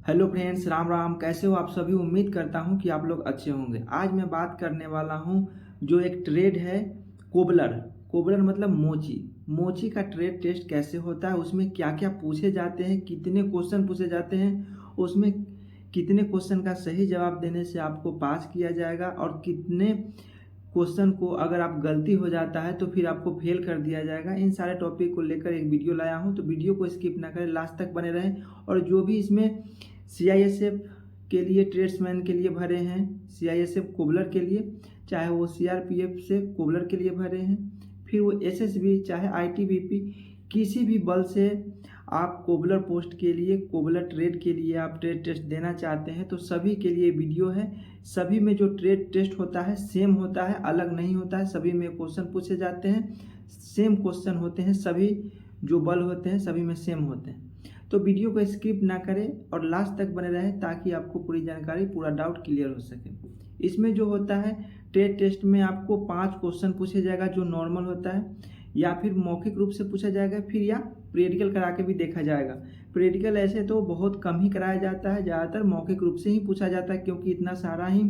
Hello friends, Ram Ram. कैसे हो आप सभी? उम्मीद करता हूं कि आप लोग अच्छे होंगे। आज मैं बात करने वाला हूं जो एक ट्रेड है, कोबलर। कोबलर मतलब मोची। मोची का ट्रेड टेस्ट कैसे होता है, उसमें क्या क्या पूछे जाते हैं, कितने क्वेश्चन पूछे जाते हैं, उसमें कितने क्वेश्चन का सही जवाब देने से आपको पास किया जाएगा और कितने क्वेश्चन को अगर आप गलती हो जाता है तो फिर आपको फेल कर दिया जाएगा। इन सारे टॉपिक को लेकर एक वीडियो लाया हूं, तो वीडियो को स्किप ना करें, लास्ट तक बने रहें। और जो भी इसमें सीआईएसएफ के लिए, ट्रेड्समैन के लिए भरे हैं, सीआईएसएफ कोबलर के लिए, चाहे वो सीआरपीएफ से कोबलर के लिए भरे हैं, फिर वो एसएसबी चाहे आईटीबीपी, किसी भी बल से आप कोबलर पोस्ट के लिए, कोबलर ट्रेड के लिए आप ट्रेड टेस्ट देना चाहते हैं तो सभी के लिए वीडियो है। सभी में जो ट्रेड टेस्ट होता है सेम होता है, अलग नहीं होता है। सभी में क्वेश्चन पूछे जाते हैं, सेम क्वेश्चन होते हैं। सभी जो बल होते हैं सभी में सेम होते हैं। तो वीडियो को स्किप ना करें और लास्ट तक बने रहें ताकि आपको पूरी जानकारी, पूरा डाउट क्लियर हो सके। इसमें जो होता है ट्रेड टेस्ट में आपको 5 क्वेश्चन पूछे जाएगा जो नॉर्मल होता है, या फिर मौखिक रूप से पूछा जाएगा, फिर या प्रैक्टिकल करा के भी देखा जाएगा। प्रैक्टिकल ऐसे तो बहुत कम ही कराया जाता है, ज़्यादातर मौखिक रूप से ही पूछा जाता है, क्योंकि इतना सारा ही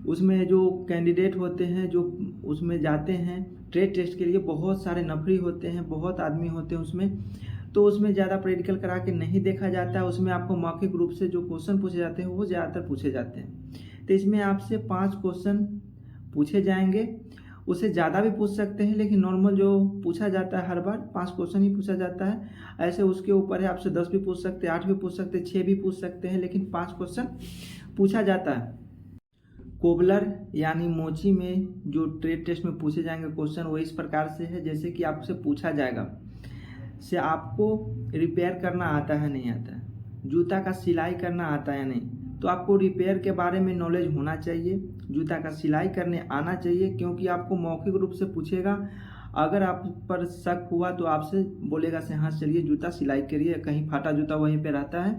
उसमें जो कैंडिडेट होते हैं जो उसमें जाते हैं ट्रेड टेस्ट के लिए, बहुत सारे नफरी होते हैं, बहुत आदमी होते हैं उसमें, तो उसमें ज़्यादा प्रैक्टिकल करा के नहीं देखा जाता है। उसमें आपको मौखिक रूप से जो क्वेश्चन पूछे जाते हैं वो ज़्यादातर पूछे जाते हैं। तो इसमें आपसे 5 क्वेश्चन पूछे जाएंगे, उससे ज़्यादा भी पूछ सकते हैं, लेकिन नॉर्मल जो पूछा जाता है हर बार 5 क्वेश्चन ही पूछा जाता है। ऐसे उसके ऊपर है, आपसे 10 भी पूछ सकते हैं, 8 भी पूछ सकते हैं, 6 भी पूछ सकते हैं, लेकिन 5 क्वेश्चन पूछा जाता है। कोबलर यानी मोची में जो ट्रेड टेस्ट में पूछे जाएंगे क्वेश्चन वो इस प्रकार से है, जैसे कि आपसे पूछा जाएगा से आपको रिपेयर करना आता है नहीं आता है, जूता का सिलाई करना आता है नहीं, तो आपको रिपेयर के बारे में नॉलेज होना चाहिए, जूता का सिलाई करने आना चाहिए, क्योंकि आपको मौखिक रूप से पूछेगा। अगर आप पर शक हुआ तो आपसे बोलेगा से हाँ चलिए जूता सिलाई करिए, कहीं फाटा जूता वहीं पे रहता है,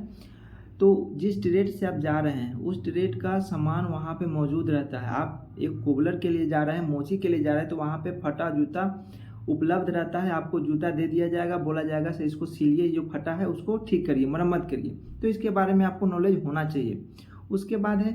तो जिस ट्रेड से आप जा रहे हैं उस ट्रेड का सामान वहाँ पे मौजूद रहता है। आप एक कोबलर के लिए जा रहे हैं, मोची के लिए जा रहे हैं, तो वहाँ पे फटा जूता उपलब्ध रहता है। आपको जूता दे दिया जाएगा, बोला जाएगा से इसको सिलिए, जो फटा है उसको ठीक करिए, मरम्मत करिए। तो इसके बारे में आपको नॉलेज होना चाहिए। उसके बाद है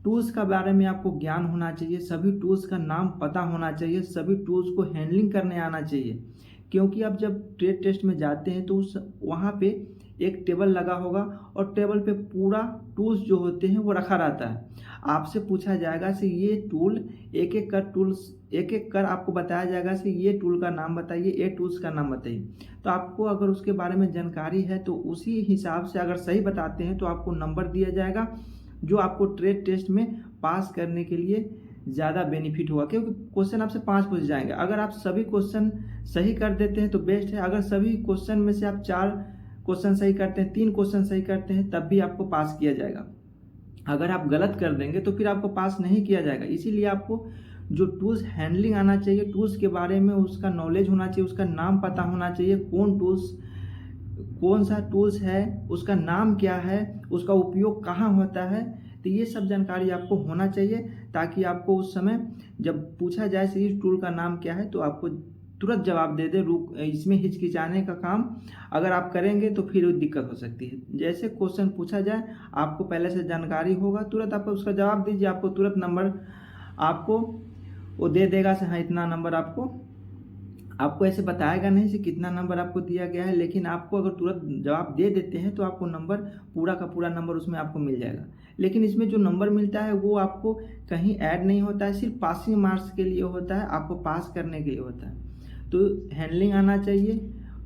टूल्स का बारे में आपको ज्ञान होना चाहिए, सभी टूल्स का नाम पता होना चाहिए, सभी टूल्स को हैंडलिंग करने आना चाहिए, क्योंकि आप जब ट्रेड टेस्ट में जाते हैं तो उस वहाँ पे एक टेबल लगा होगा और टेबल पे पूरा टूल्स जो होते हैं वो रखा रहता है। आपसे पूछा जाएगा से ये टूल, एक एक कर टूल्स, एक एक कर आपको बताया जाएगा से ये टूल का नाम बताइए, ये टूल्स का नाम बताइए। तो आपको अगर उसके बारे में जानकारी है तो उसी हिसाब से अगर सही बताते हैं तो आपको नंबर दिया जाएगा, जो आपको ट्रेड टेस्ट में पास करने के लिए ज़्यादा बेनिफिट होगा, क्योंकि क्वेश्चन आपसे 5 पूछ जाएंगे। अगर आप सभी क्वेश्चन सही कर देते हैं तो बेस्ट है। अगर सभी क्वेश्चन में से आप 4 क्वेश्चन सही करते हैं, 3 क्वेश्चन सही करते हैं, तब भी आपको पास किया जाएगा। अगर आप गलत कर देंगे तो फिर आपको पास नहीं किया जाएगा। इसीलिए आपको जो टूल्स हैंडलिंग आना चाहिए, टूल्स के बारे में उसका नॉलेज होना चाहिए, उसका नाम पता होना चाहिए, कौन सा टूल्स है, उसका नाम क्या है, उसका उपयोग कहाँ होता है, तो ये सब जानकारी आपको होना चाहिए, ताकि आपको उस समय जब पूछा जाए से इस टूल का नाम क्या है तो आपको तुरंत जवाब दे दे। इसमें हिचकिचाने का काम अगर आप करेंगे तो फिर दिक्कत हो सकती है। जैसे क्वेश्चन पूछा जाए आपको पहले से जानकारी होगा, तुरंत आप उसका जवाब दीजिए, आपको तुरंत नंबर आपको वो दे देगा से हाँ इतना नंबर आपको ऐसे बताएगा नहीं से कितना नंबर आपको दिया गया है, लेकिन आपको अगर तुरंत जवाब दे देते हैं तो आपको नंबर, पूरा का पूरा नंबर उसमें आपको मिल जाएगा। लेकिन इसमें जो नंबर मिलता है वो आपको कहीं ऐड नहीं होता है, सिर्फ पासिंग मार्क्स के लिए होता है, आपको पास करने के लिए होता है। तो हैंडलिंग आना चाहिए,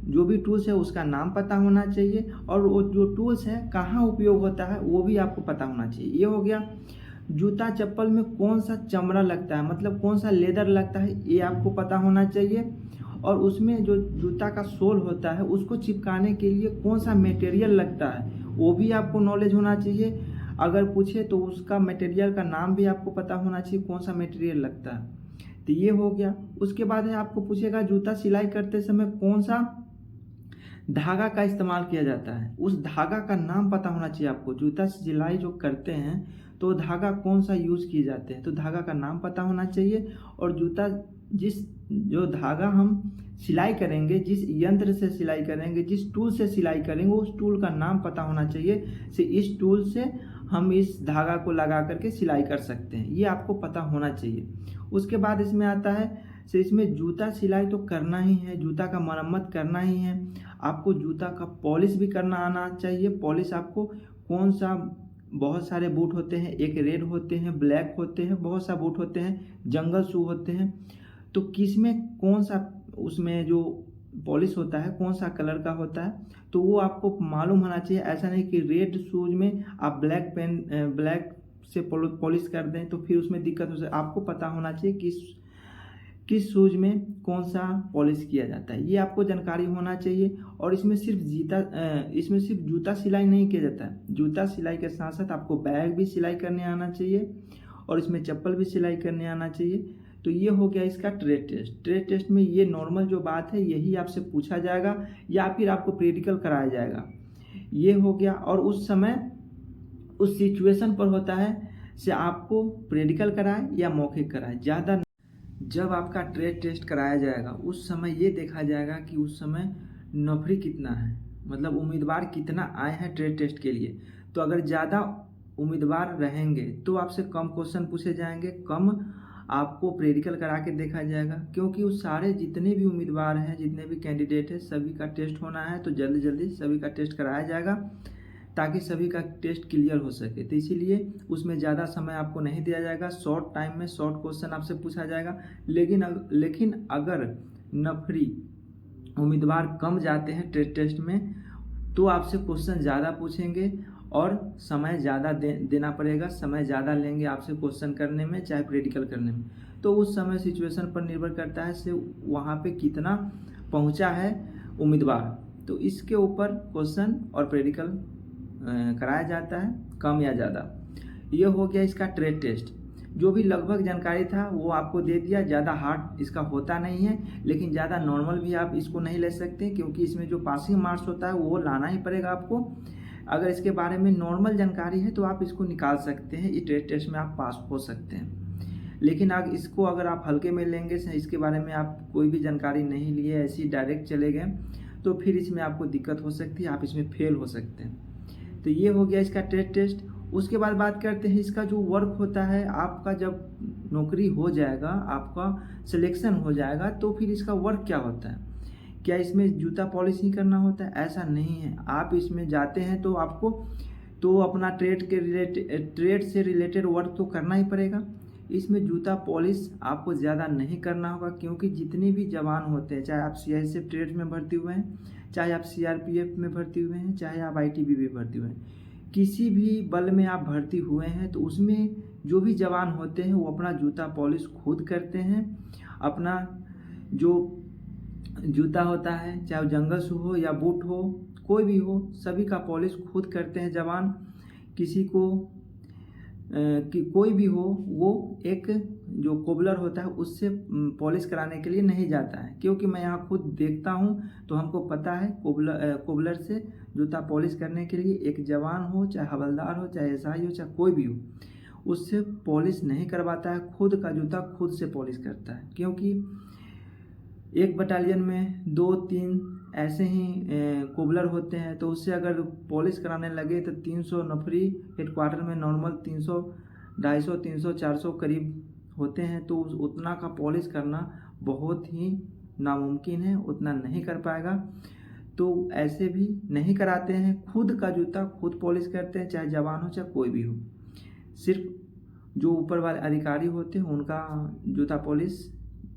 जो भी टूल्स है उसका नाम पता होना चाहिए, और वो जो टूल्स है कहाँ उपयोग होता है वो भी आपको पता होना चाहिए। ये हो गया। जूता चप्पल में कौन सा चमड़ा लगता है, मतलब कौन सा लेदर लगता है, ये आपको पता होना चाहिए। और उसमें जो जूता का सोल होता है उसको चिपकाने के लिए कौन सा मटेरियल लगता है वो भी आपको नॉलेज होना चाहिए। अगर पूछे तो उसका मटेरियल का नाम भी आपको पता होना चाहिए, कौन सा मटेरियल लगता है। तो ये हो गया। उसके बाद है आपको पूछेगा जूता सिलाई करते समय कौन सा धागा का इस्तेमाल किया जाता है, उस धागा का नाम पता होना चाहिए आपको। जूता सिलाई जो करते हैं तो धागा कौन सा यूज किए जाते हैं, तो धागा का नाम पता होना चाहिए। और जूता जिस जो धागा हम सिलाई करेंगे, जिस यंत्र से सिलाई करेंगे, जिस टूल से सिलाई करेंगे, उस टूल का नाम पता होना चाहिए। से इस टूल से हम इस धागा को लगा करके सिलाई कर सकते हैं, ये आपको पता होना चाहिए। उसके बाद इसमें आता है से इसमें जूता सिलाई तो करना ही है, जूता का मरम्मत करना ही है। आपको जूता का पॉलिश भी करना आना चाहिए। पॉलिश आपको कौन सा, बहुत सारे बूट होते हैं, एक रेड होते हैं, ब्लैक होते हैं, बहुत सा बूट होते हैं, जंगल शू होते हैं। तो किस में कौन सा उसमें जो पॉलिश होता है कौन सा कलर का होता है, तो वो आपको मालूम होना चाहिए। ऐसा नहीं कि रेड शूज में आप ब्लैक से पॉलिश कर दें तो फिर उसमें दिक्कत हो सकती है। आपको पता होना चाहिए किस शूज में कौन सा पॉलिश किया जाता है, ये आपको जानकारी होना चाहिए। और इसमें सिर्फ जूता सिलाई नहीं किया जाता है, जूता सिलाई के साथ साथ आपको बैग भी सिलाई करने आना चाहिए और इसमें चप्पल भी सिलाई करने आना चाहिए। तो ये हो गया इसका ट्रेड टेस्ट। ट्रेड टेस्ट में ये नॉर्मल जो बात है यही आपसे पूछा जाएगा या फिर आपको प्रैक्टिकल कराया जाएगा, ये हो गया। और उस समय उस सिचुएशन पर होता है से आपको प्रैक्टिकल कराए या मौखिक कराए। ज़्यादा जब आपका ट्रेड टेस्ट कराया जाएगा उस समय ये देखा जाएगा कि उस समय नौकरी कितना है, मतलब उम्मीदवार कितना आए हैं ट्रेड टेस्ट के लिए। तो अगर ज़्यादा उम्मीदवार रहेंगे तो आपसे कम क्वेश्चन पूछे जाएंगे, कम आपको प्रैक्टिकल करा के देखा जाएगा। क्योंकि उस सारे जितने भी उम्मीदवार हैं, जितने भी कैंडिडेट हैं, सभी का टेस्ट होना है, तो जल्दी जल्दी सभी का टेस्ट कराया जाएगा ताकि सभी का टेस्ट क्लियर हो सके। तो इसीलिए उसमें ज़्यादा समय आपको नहीं दिया जाएगा, शॉर्ट टाइम में शॉर्ट क्वेश्चन आपसे पूछा जाएगा। लेकिन अगर नफरी उम्मीदवार कम जाते हैं ट्रेड टेस्ट में तो आपसे क्वेश्चन ज़्यादा पूछेंगे और समय ज़्यादा देना पड़ेगा, समय ज़्यादा लेंगे आपसे क्वेश्चन करने में चाहे प्रैक्टिकल करने में। तो उस समय सिचुएशन पर निर्भर करता है से वहाँ पे कितना पहुँचा है उम्मीदवार, तो इसके ऊपर क्वेश्चन और प्रैक्टिकल कराया जाता है, कम या ज़्यादा। ये हो गया इसका ट्रेड टेस्ट। जो भी लगभग जानकारी था वो आपको दे दिया। ज़्यादा हार्ड इसका होता नहीं है, लेकिन ज़्यादा नॉर्मल भी आप इसको नहीं ले सकते क्योंकि इसमें जो पासिंग मार्क्स होता है वो लाना ही पड़ेगा आपको। अगर इसके बारे में नॉर्मल जानकारी है तो आप इसको निकाल सकते हैं, इस ट्रेड टेस्ट में आप पास हो सकते हैं। लेकिन अगर आप हल्के में लेंगे, इसके बारे में आप कोई भी जानकारी नहीं लिए, ऐसे ही डायरेक्ट चले गए, तो फिर इसमें आपको दिक्कत हो सकती है, आप इसमें फेल हो सकते हैं। तो ये हो गया इसका ट्रेड टेस्ट। उसके बाद बात करते हैं इसका जो वर्क होता है। आपका जब नौकरी हो जाएगा, आपका सिलेक्शन हो जाएगा, तो फिर इसका वर्क क्या होता है। क्या इसमें जूता पॉलिश ही करना होता है? ऐसा नहीं है। आप इसमें जाते हैं तो आपको तो अपना ट्रेड से रिलेटेड वर्क तो करना ही पड़ेगा। इसमें जूता पॉलिश आपको ज़्यादा नहीं करना होगा क्योंकि जितने भी जवान होते हैं, चाहे आप CISF ट्रेड में भर्ती हुए हैं, चाहे आप CRPF में भर्ती हुए हैं, चाहे आप ITBP में भर्ती हुए हैं, किसी भी बल में आप भर्ती हुए हैं, तो उसमें जो भी जवान होते हैं वो अपना जूता पॉलिश खुद करते हैं। अपना जो जूता होता है, चाहे जंगल शू हो या बूट हो, कोई भी हो, सभी का पॉलिश खुद करते हैं जवान। किसी को कि कोई भी हो वो एक जो कोबलर होता है उससे पॉलिश कराने के लिए नहीं जाता है, क्योंकि मैं यहाँ खुद देखता हूँ तो हमको पता है कोबलर से जूता पॉलिश करने के लिए एक जवान हो, चाहे हवलदार हो, चाहे SI हो, चाहे कोई भी हो, उससे पॉलिश नहीं करवाता है, खुद का जूता खुद से पॉलिश करता है। क्योंकि एक बटालियन में 2-3 ऐसे ही कोबलर होते हैं, तो उससे अगर पॉलिश कराने लगे तो 300 नफरी हेडक्वार्टर में नॉर्मल 300, 250, 300, 400 करीब होते हैं, तो उतना का पॉलिश करना बहुत ही नामुमकिन है, उतना नहीं कर पाएगा। तो ऐसे भी नहीं कराते हैं, खुद का जूता खुद पॉलिश करते हैं, चाहे जवान हो चाहे कोई भी हो। सिर्फ जो ऊपर वाले अधिकारी होते हैं उनका जूता पॉलिश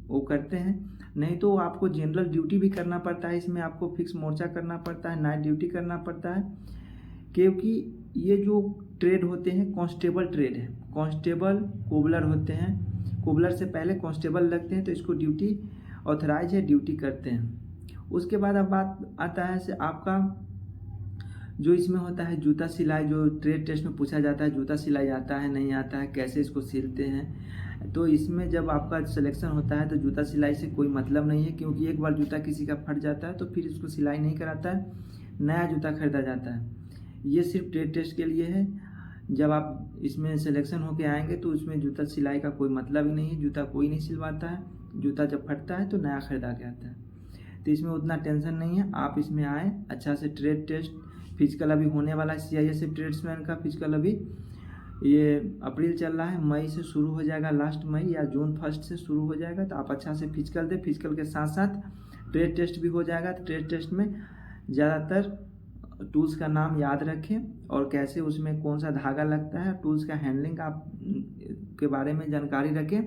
वो करते हैं, नहीं तो आपको जनरल ड्यूटी भी करना पड़ता है। इसमें आपको फिक्स मोर्चा करना पड़ता है, नाइट ड्यूटी करना पड़ता है, क्योंकि ये जो ट्रेड होते हैं कांस्टेबल ट्रेड है। कांस्टेबल कोबलर होते हैं, कोबलर से पहले कांस्टेबल लगते हैं, तो इसको ड्यूटी ऑथराइज है, ड्यूटी करते हैं। उसके बाद अब बात आता है से आपका जो इसमें होता है जूता सिलाई, जो ट्रेड टेस्ट में पूछा जाता है, जूता सिलाई आता है नहीं आता है, कैसे इसको सिलते हैं। तो इसमें जब आपका सिलेक्शन होता है तो जूता सिलाई से कोई मतलब नहीं है, क्योंकि एक बार जूता किसी का फट जाता है तो फिर इसको सिलाई नहीं कराता है, नया जूता खरीदा जाता है। ये सिर्फ ट्रेड टेस्ट के लिए है। जब आप इसमें सिलेक्शन होके आएंगे तो उसमें जूता सिलाई का कोई मतलब ही नहीं है, जूता कोई नहीं सिलवाता है। जूता जब फटता है तो नया खरीदा के आता है। तो इसमें उतना टेंशन नहीं है, आप इसमें आए अच्छा से ट्रेड टेस्ट फिजिकल अभी होने वाला है। CISF ट्रेड्समैन का फिजिकल अभी ये अप्रैल चल रहा है, मई से शुरू हो जाएगा, लास्ट मई या जून 1 से शुरू हो जाएगा। तो आप अच्छा से फिजिकल दें, फिजिकल के साथ साथ ट्रेड टेस्ट भी हो जाएगा। तो ट्रेड टेस्ट में ज़्यादातर टूल्स का नाम याद रखें और कैसे उसमें कौन सा धागा लगता है, टूल्स का हैंडलिंग आप के बारे में जानकारी रखें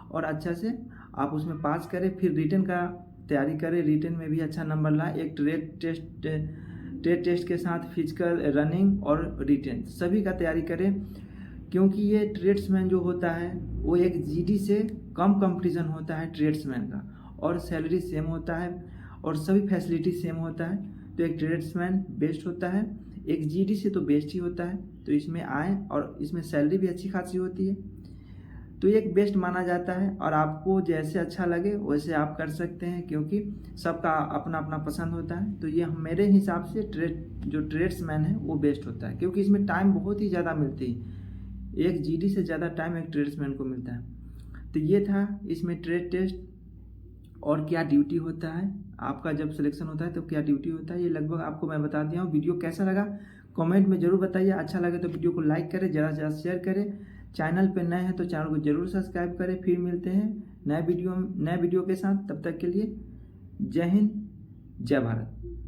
और अच्छा से आप उसमें पास करें। फिर रिटन का तैयारी करें, रिटन में भी अच्छा नंबर लाए। एक ट्रेड टेस्ट के साथ फिजिकल, रनिंग और रिटन सभी का तैयारी करें, क्योंकि ये ट्रेड्समैन जो होता है वो एक GD से कम कंपटीशन होता है ट्रेड्समैन का, और सैलरी सेम होता है और सभी फैसिलिटी सेम होता है। तो एक ट्रेड्समैन बेस्ट होता है, एक GD से तो बेस्ट ही होता है। तो इसमें आए और इसमें सैलरी भी अच्छी खासी होती है, तो ये एक बेस्ट माना जाता है। और आपको जैसे अच्छा लगे वैसे आप कर सकते हैं, क्योंकि सबका अपना अपना पसंद होता है। तो ये मेरे हिसाब से जो ट्रेड्समैन है वो बेस्ट होता है, क्योंकि इसमें टाइम बहुत ही ज़्यादा मिलती है। एक GD से ज़्यादा टाइम एक ट्रेड्समैन को मिलता है। तो ये था इसमें ट्रेड टेस्ट और क्या ड्यूटी होता है, आपका जब सिलेक्शन होता है तो क्या ड्यूटी होता है, ये लगभग आपको मैं बता दिया हूँ। वीडियो कैसा लगा कमेंट में ज़रूर बताइए। अच्छा लगे तो वीडियो को लाइक करें, ज़्यादा से ज़्यादा शेयर करें। चैनल पे नए हैं तो चैनल को ज़रूर सब्सक्राइब करें। फिर मिलते हैं नए वीडियो के साथ, तब तक के लिए जय हिंद, जय भारत।